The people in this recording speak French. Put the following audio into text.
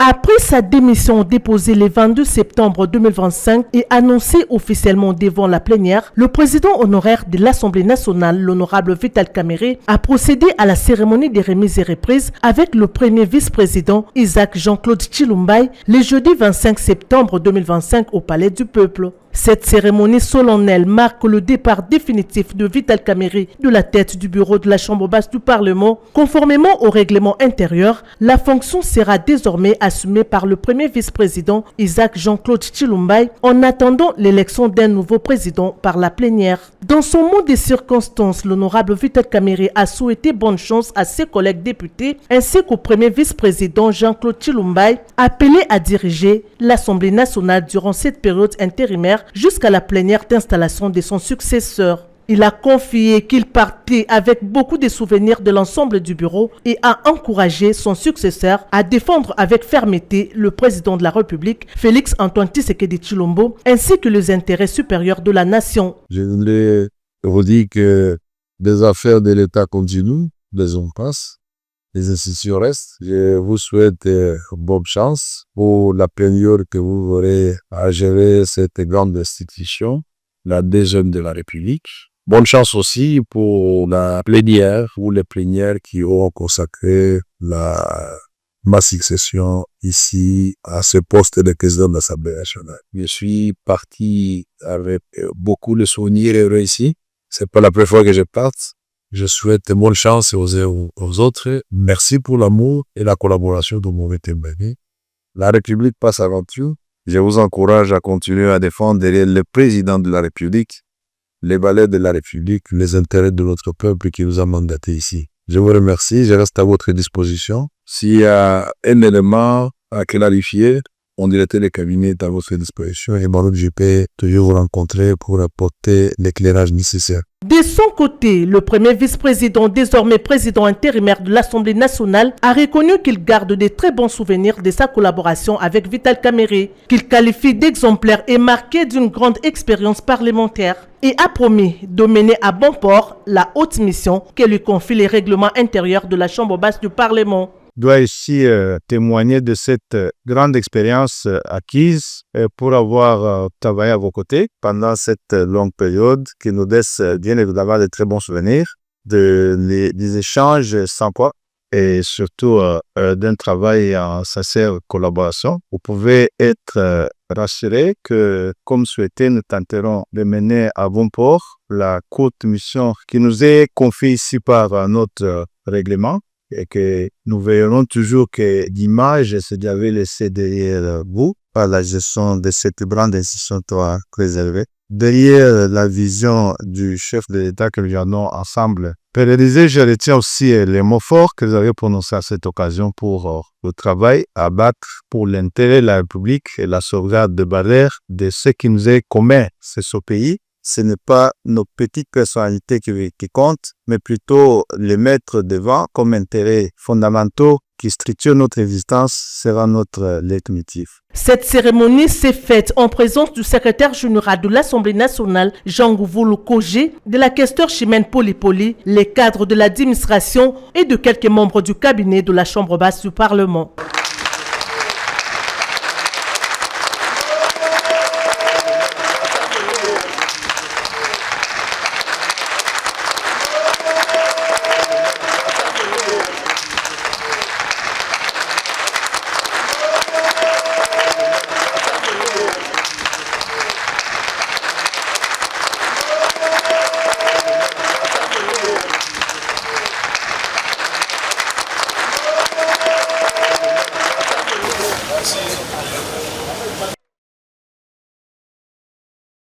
Après sa démission déposée le 22 septembre 2025 et annoncée officiellement devant la plénière, le président honoraire de l'Assemblée nationale, l'honorable Vital Kamerhe, a procédé à la cérémonie des remises et reprises avec le premier vice-président Isaac Jean-Claude Tshilombaye le jeudi 25 septembre 2025 au Palais du Peuple. Cette cérémonie solennelle marque le départ définitif de Vital Kamerhe de la tête du bureau de la Chambre basse du Parlement. Conformément au règlement intérieur, la fonction sera désormais assumée par le premier vice-président Isaac Jean-Claude Tshilombaye en attendant l'élection d'un nouveau président par la plénière. Dans son mot des circonstances, l'honorable Vital Kamerhe a souhaité bonne chance à ses collègues députés ainsi qu'au premier vice-président Jean-Claude Tshilombaye, appelé à diriger l'Assemblée nationale durant cette période intérimaire jusqu'à la plénière d'installation de son successeur. Il a confié qu'il partait avec beaucoup de souvenirs de l'ensemble du bureau et a encouragé son successeur à défendre avec fermeté le président de la République, Félix Antoine Tshisekedi Tshilombo, ainsi que les intérêts supérieurs de la nation. Je voulais vous dire que les affaires de l'État continuent, les hommes passent, les institutions restent. Je vous souhaite bonne chance pour la période que vous aurez à gérer cette grande institution, la deuxième de la République. Bonne chance aussi pour la plénière ou les plénières qui auront consacré ma succession ici à ce poste de président de l'Assemblée nationale. Je suis parti avec beaucoup de souvenirs heureux ici. C'est pas la première fois que je parte. Je souhaite bonne chance aux autres. Merci pour l'amour et la collaboration dont vous m'avez témoigné. La République passe avant tout. Je vous encourage à continuer à défendre le président de la République, les valeurs de la République, les intérêts de notre peuple qui nous a mandatés ici. Je vous remercie. Je reste à votre disposition. S'il y a un élément à clarifier, mon directeur de cabinet est à votre disposition et moi-même je peux toujours vous rencontrer pour apporter l'éclairage nécessaire. De son côté, le premier vice-président, désormais président intérimaire de l'Assemblée nationale, a reconnu qu'il garde de très bons souvenirs de sa collaboration avec Vital Kamerhe, qu'il qualifie d'exemplaire et marqué d'une grande expérience parlementaire, et a promis de mener à bon port la haute mission que lui confie les règlements intérieurs de la Chambre basse du Parlement. Je dois ici témoigner de cette grande expérience acquise pour avoir travaillé à vos côtés pendant cette longue période qui nous laisse bien évidemment de très bons souvenirs, des échanges sans poids et surtout d'un travail en sincère collaboration. Vous pouvez être rassurés que, comme souhaité, nous tenterons de mener à bon port la courte mission qui nous est confiée ici par notre règlement. Et que nous veillerons toujours que l'image se devait laisser derrière vous par la gestion de cette grande institution soit préservée. Derrière la vision du chef de l'État que nous avons ensemble pérennisé, je retiens aussi les mots forts que vous avez prononcés à cette occasion pour le travail à battre pour l'intérêt de la République et la sauvegarde de barrières de ce qui nous est commun, c'est ce pays. Ce n'est pas nos petites personnalités qui comptent, mais plutôt les mettre devant comme intérêts fondamentaux qui structurent notre existence sera notre leitmotiv. Cette cérémonie s'est faite en présence du secrétaire général de l'Assemblée nationale, Jean Gouvolo Kogé, de la questeur Chimène Poli, les cadres de l'administration et de quelques membres du cabinet de la Chambre basse du Parlement.